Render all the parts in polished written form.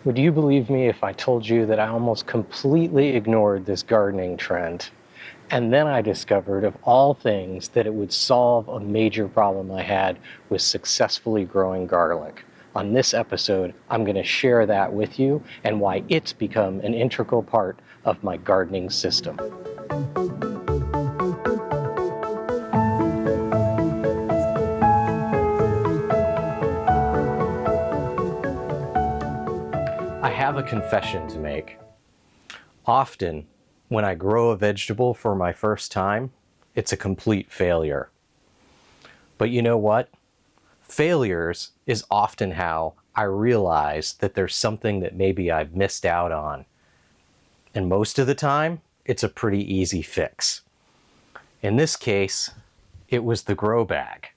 Would you believe me if I told you that I almost completely ignored this gardening trend? And then I discovered, of all things, that it would solve a major problem I had with successfully growing garlic. On this episode, I'm going to share that with you and why it's become an integral part of my gardening system. I have a confession to make. Often, when I grow a vegetable for my first time, it's a complete failure. But you know what? Failures is often how I realize that there's something that maybe I've missed out on. And most of the time, it's a pretty easy fix. In this case, it was the grow bag.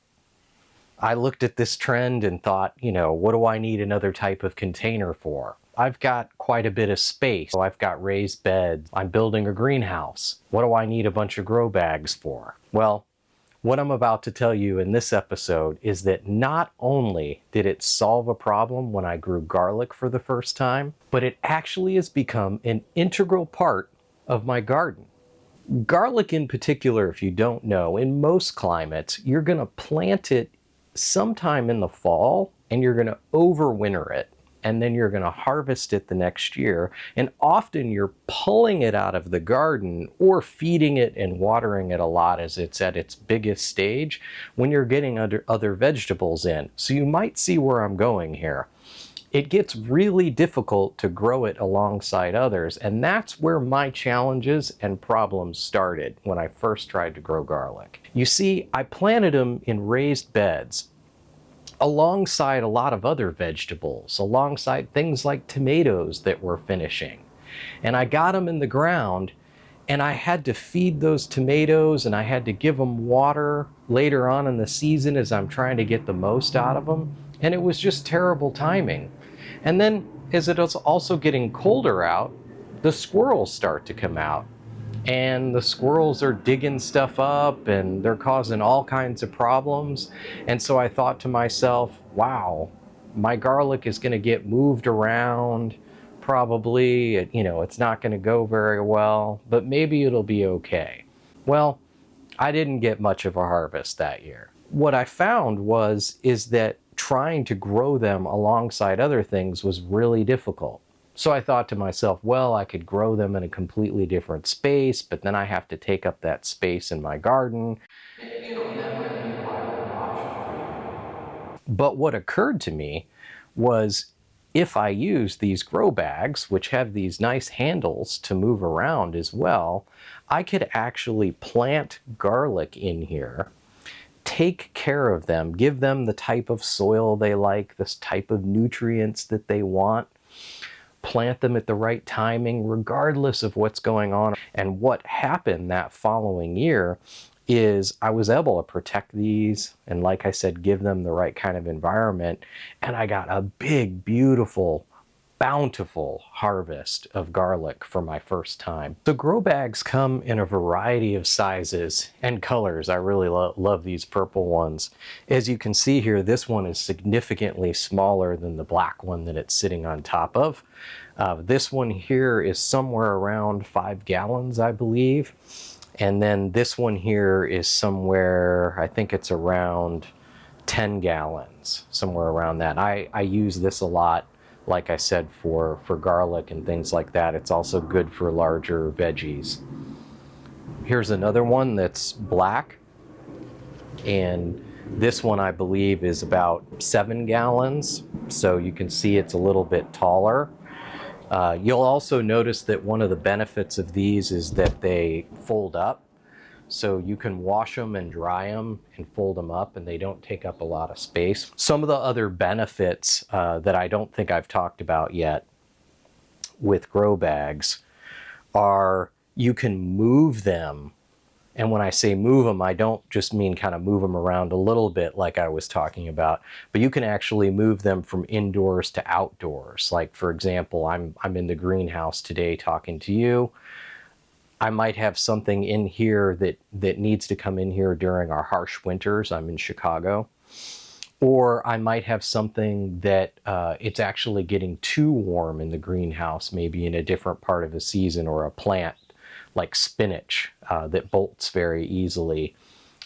I looked at this trend and thought, what do I need another type of container for? I've got quite a bit of space. I've got raised beds. I'm building a greenhouse. What do I need a bunch of grow bags for? Well, what I'm about to tell you in this episode is that not only did it solve a problem when I grew garlic for the first time, but it actually has become an integral part of my garden. Garlic in particular, if you don't know, in most climates, you're going to plant it sometime in the fall and you're going to overwinter it. And then you're going to harvest it the next year. And often you're pulling it out of the garden or feeding it and watering it a lot as it's at its biggest stage when you're getting other vegetables in. So you might see where I'm going here. It gets really difficult to grow it alongside others. And that's where my challenges and problems started when I first tried to grow garlic. You see, I planted them in raised beds, alongside a lot of other vegetables, alongside things like tomatoes that were finishing. And I got them in the ground and I had to feed those tomatoes and I had to give them water later on in the season as I'm trying to get the most out of them. And it was just terrible timing. And then as it was also getting colder out, the squirrels start to come out. And the squirrels are digging stuff up and they're causing all kinds of problems. And so I thought to myself, wow, my garlic is going to get moved around probably. It's not going to go very well, but maybe it'll be okay. Well, I didn't get much of a harvest that year. What I found is that trying to grow them alongside other things was really difficult. So I thought to myself, well, I could grow them in a completely different space, but then I have to take up that space in my garden. And that might be a viable option for you. But what occurred to me was if I use these grow bags, which have these nice handles to move around as well, I could actually plant garlic in here, take care of them, give them the type of soil they like, this type of nutrients that they want, plant them at the right timing regardless of what's going on. And what happened that following year is I was able to protect these and, like I said, give them the right kind of environment. And I got a big, beautiful, bountiful harvest of garlic for my first time. So grow bags come in a variety of sizes and colors. I really love these purple ones. As you can see here, this one is significantly smaller than the black one that it's sitting on top of. This one here is somewhere around 5 gallons, I believe. And then this one here is somewhere, I think it's around 10 gallons, somewhere around that. I use this a lot, like I said, for garlic and things like that. It's also good for larger veggies. Here's another one that's black. And this one, I believe, is about 7 gallons. So you can see it's a little bit taller. You'll also notice that one of the benefits of these is that they fold up. So you can wash them and dry them and fold them up and they don't take up a lot of space. Some of the other benefits that I don't think I've talked about yet with grow bags are you can move them. And when I say move them, I don't just mean kind of move them around a little bit like I was talking about, but you can actually move them from indoors to outdoors. Like, for example, I'm in the greenhouse today talking to you. I might have something in here that needs to come in here during our harsh winters. I'm in Chicago. Or I might have something that it's actually getting too warm in the greenhouse, maybe in a different part of the season, or a plant like spinach that bolts very easily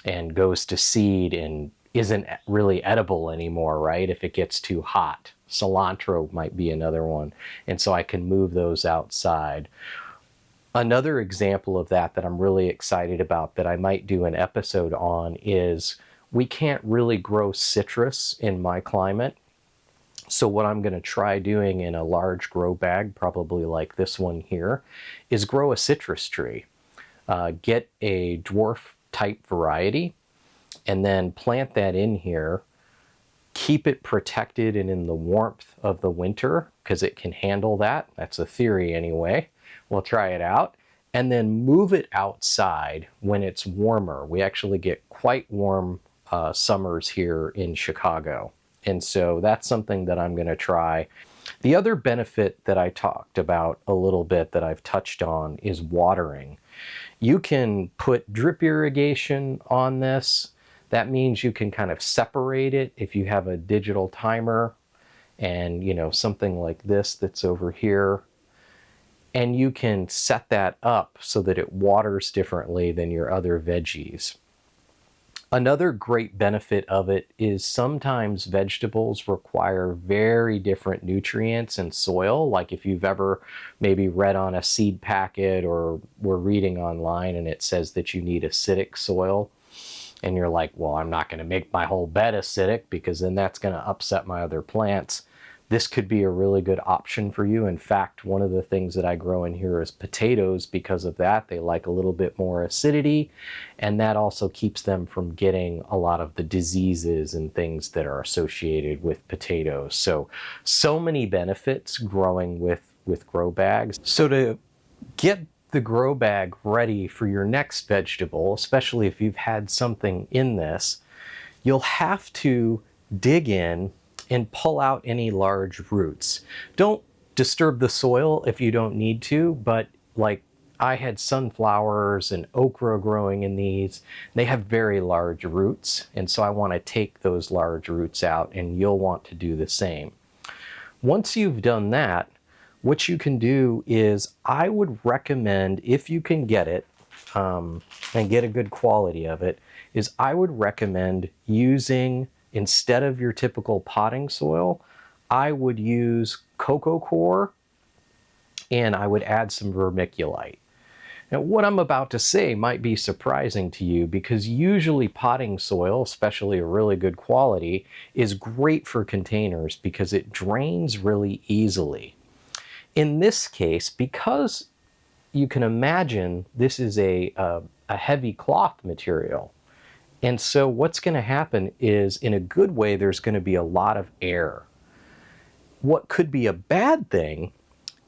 and goes to seed and isn't really edible anymore, right? If it gets too hot. Cilantro might be another one. And so I can move those outside. Another example of that I'm really excited about that I might do an episode on is we can't really grow citrus in my climate. So what I'm going to try doing in a large grow bag, probably like this one here, is grow a citrus tree. Get a dwarf type variety and then plant that in here. Keep it protected and in the warmth of the winter because it can handle that. That's a theory anyway. We'll try it out. And then move it outside when it's warmer. We actually get quite warm summers here in Chicago. And so that's something that I'm going to try. The other benefit that I talked about a little bit that I've touched on is watering. You can put drip irrigation on this. That means you can kind of separate it if you have a digital timer and, you know, something like this that's over here. And you can set that up so that it waters differently than your other veggies. Another great benefit of it is sometimes vegetables require very different nutrients and soil. Like if you've ever maybe read on a seed packet or were reading online and it says that you need acidic soil, and you're like, well, I'm not going to make my whole bed acidic because then that's going to upset my other plants. This could be a really good option for you. In fact, one of the things that I grow in here is potatoes because of that. They like a little bit more acidity, and that also keeps them from getting a lot of the diseases and things that are associated with potatoes. So many benefits growing with grow bags. So to get the grow bag ready for your next vegetable, especially if you've had something in this, you'll have to dig in and pull out any large roots. Don't disturb the soil if you don't need to, but like I had sunflowers and okra growing in these. They have very large roots, and so I want to take those large roots out, and you'll want to do the same. Once you've done that, what you can do is I would recommend, if you can get it and get a good quality of it, is I would recommend using, instead of your typical potting soil, I would use coco coir and I would add some vermiculite. Now, what I'm about to say might be surprising to you because usually potting soil, especially a really good quality, is great for containers because it drains really easily. In this case, because you can imagine this is a heavy cloth material, and so what's going to happen is, in a good way, there's going to be a lot of air. What could be a bad thing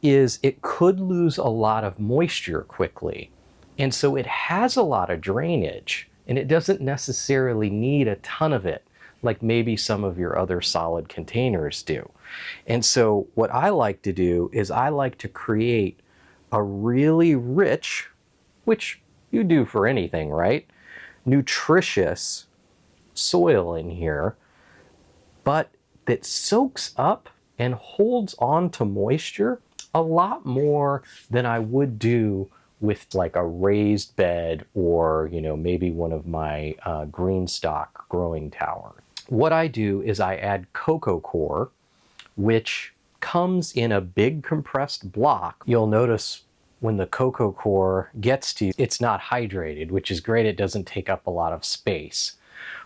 is it could lose a lot of moisture quickly. And so it has a lot of drainage, and it doesn't necessarily need a ton of it, like maybe some of your other solid containers do. And so what I like to do is I like to create a really rich, which you do for anything, right? Nutritious soil in here, but that soaks up and holds on to moisture a lot more than I would do with like a raised bed or, you know, maybe one of my green stock growing towers. What I do is I add coco coir, which comes in a big compressed block. You'll notice when the coco coir gets to you, it's not hydrated, which is great. It doesn't take up a lot of space.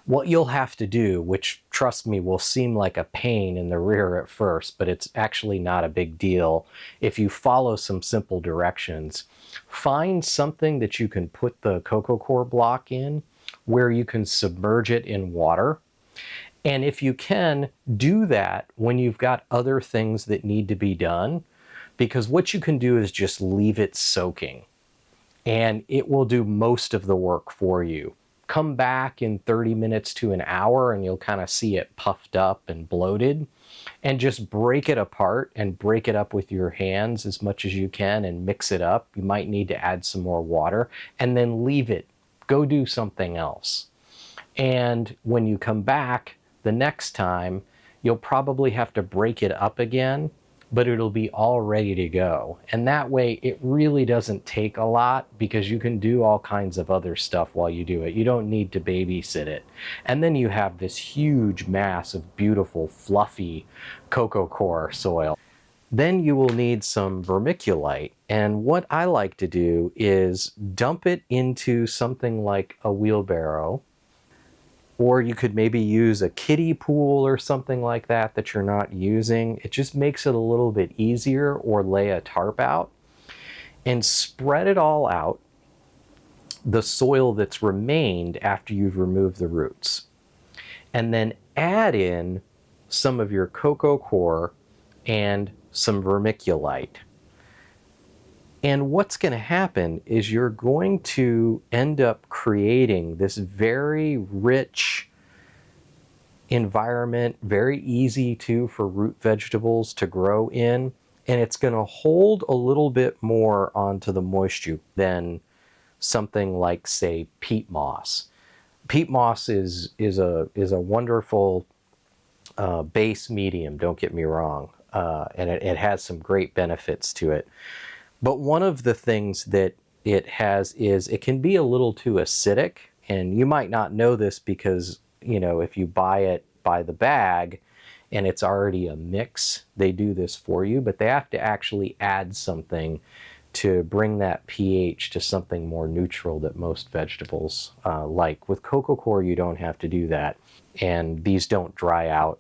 What you'll have to do, which trust me will seem like a pain in the rear at first, but it's actually not a big deal if you follow some simple directions. Find something that you can put the coco coir block in where you can submerge it in water. And if you can, do that when you've got other things that need to be done, because what you can do is just leave it soaking and it will do most of the work for you. Come back in 30 minutes to an hour and you'll kind of see it puffed up and bloated, and just break it apart and break it up with your hands as much as you can and mix it up. You might need to add some more water and then leave it. Go do something else. And when you come back, the next time you'll probably have to break it up again, but it'll be all ready to go. And that way it really doesn't take a lot because you can do all kinds of other stuff while you do it. You don't need to babysit it. And then you have this huge mass of beautiful, fluffy coco coir soil. Then you will need some vermiculite. And what I like to do is dump it into something like a wheelbarrow, or you could maybe use a kiddie pool or something like that that you're not using. It just makes it a little bit easier, or lay a tarp out and spread it all out, the soil that's remained after you've removed the roots. And then add in some of your coco coir and some vermiculite. And what's going to happen is you're going to end up creating this very rich environment, very easy too for root vegetables to grow in, and it's going to hold a little bit more onto the moisture than something like, say, peat moss. Peat moss is a wonderful base medium, don't get me wrong, and it has some great benefits to it. But one of the things that it has is it can be a little too acidic, and you might not know this because, you know, if you buy it by the bag and it's already a mix, they do this for you, but they have to actually add something to bring that pH to something more neutral that most vegetables like. With coco coir, you don't have to do that, and these don't dry out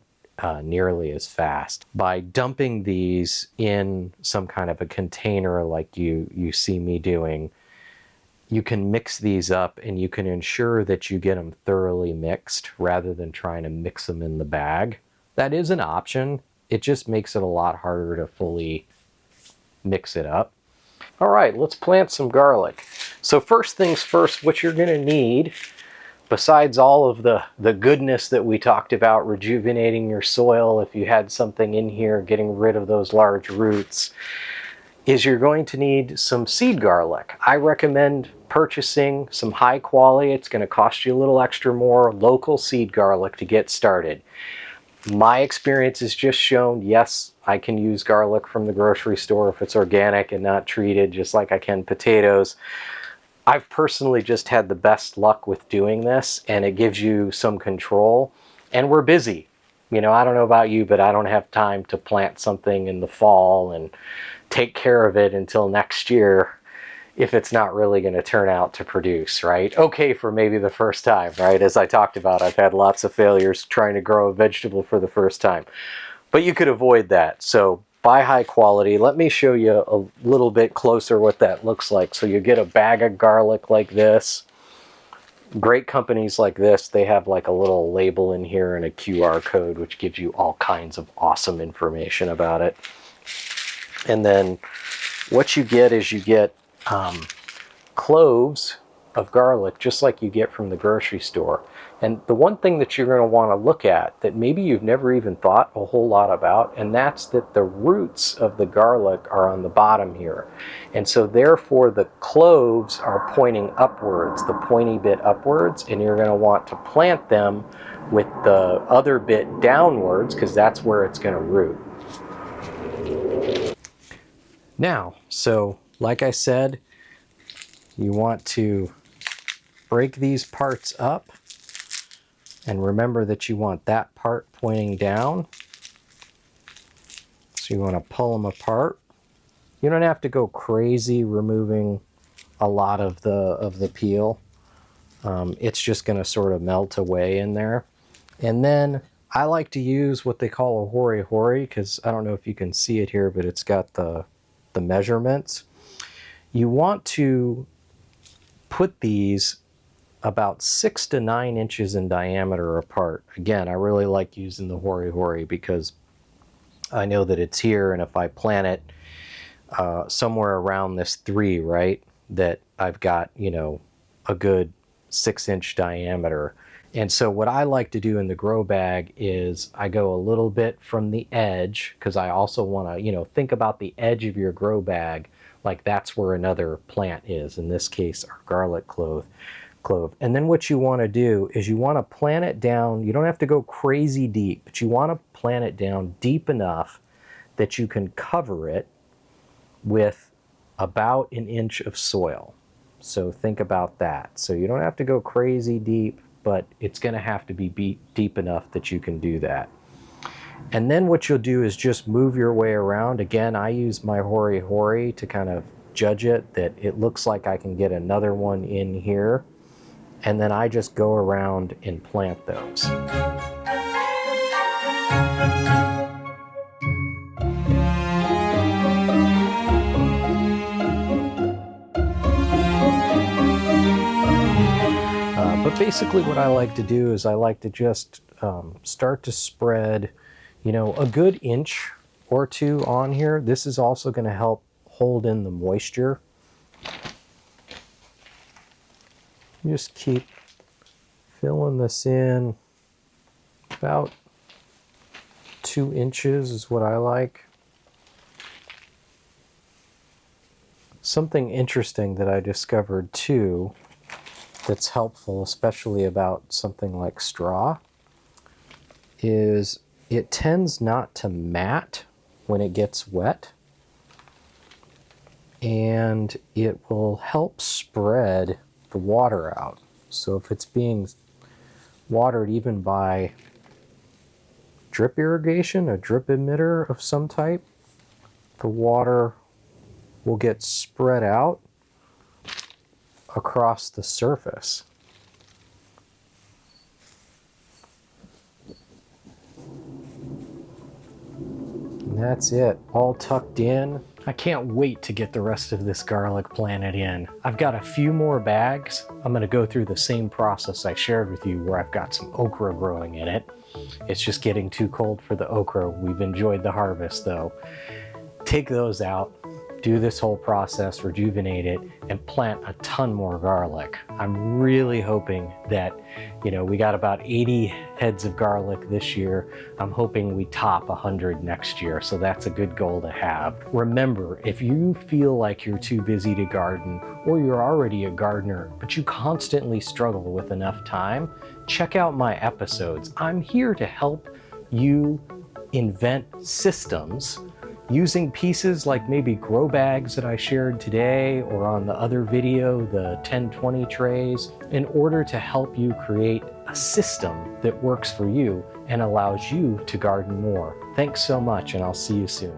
nearly as fast. By dumping these in some kind of a container like you see me doing, you can mix these up and you can ensure that you get them thoroughly mixed rather than trying to mix them in the bag. That is an option. It just makes it a lot harder to fully mix it up. All right, let's plant some garlic. So first things first, what you're going to need, besides all of the goodness that we talked about, rejuvenating your soil, if you had something in here, getting rid of those large roots, is you're going to need some seed garlic. I recommend purchasing some high quality, it's going to cost you a little extra more, local seed garlic to get started. My experience has just shown, yes, I can use garlic from the grocery store if it's organic and not treated, just like I can potatoes. I've personally just had the best luck with doing this, and it gives you some control. And we're busy. You know, I don't know about you, but I don't have time to plant something in the fall and take care of it until next year if it's not really going to turn out to produce, right? Okay, for maybe the first time, right? As I talked about, I've had lots of failures trying to grow a vegetable for the first time. But you could avoid that. So buy high quality. Let me show you a little bit closer what that looks like. So you get a bag of garlic like this. Great companies like this, they have like a little label in here and a QR code which gives you all kinds of awesome information about it. And then what you get is you get cloves of garlic, just like you get from the grocery store. And the one thing that you're going to want to look at that maybe you've never even thought a whole lot about, and that's that the roots of the garlic are on the bottom here. And so therefore the cloves are pointing upwards, the pointy bit upwards, and you're going to want to plant them with the other bit downwards because that's where it's going to root. Now, so like I said, you want to break these parts up, and remember that you want that part pointing down. So you want to pull them apart. You don't have to go crazy removing a lot of the peel. It's just going to sort of melt away in there. And then I like to use what they call a hori-hori, because I don't know if you can see it here, but it's got the measurements. You want to put these about 6 to 9 inches in diameter apart. Again, I really like using the hori-hori because I know that it's here, and if I plant it somewhere around this 3, right, that I've got, you know, a good 6-inch diameter. And so what I like to do in the grow bag is I go a little bit from the edge, because I also want to, you know, think about the edge of your grow bag like that's where another plant is, in this case our garlic clove. clove. And then what you want to do is you want to plant it down. You don't have to go crazy deep, but you want to plant it down deep enough that you can cover it with about an inch of soil. So think about that. So you don't have to go crazy deep, but it's going to have to be deep enough that you can do that. And then what you'll do is just move your way around. Again, I use my hori to kind of judge it, that it looks like I can get another one in here. And then I just go around and plant those. But basically what I like to do is I like to just start to spread, you know, a good inch or two on here. This is also going to help hold in the moisture. Just keep filling this in. About 2 inches is what I like. Something interesting that I discovered too that's helpful, especially about something like straw, is it tends not to mat when it gets wet, and it will help spread the water out. So if it's being watered even by drip irrigation, a drip emitter of some type, the water will get spread out across the surface. And that's it, all tucked in. I can't wait to get the rest of this garlic planted in. I've got a few more bags. I'm gonna go through the same process I shared with you where I've got some okra growing in it. It's just getting too cold for the okra. We've enjoyed the harvest though. Take those out, do this whole process, rejuvenate it, and plant a ton more garlic. I'm really hoping that, you know, we got about 80 heads of garlic this year. I'm hoping we top 100 next year, so that's a good goal to have. Remember, if you feel like you're too busy to garden, or you're already a gardener, but you constantly struggle with enough time, check out my episodes. I'm here to help you invent systems using pieces like maybe grow bags that I shared today or on the other video, the 10-20 trays, in order to help you create a system that works for you and allows you to garden more. Thanks so much, and I'll see you soon.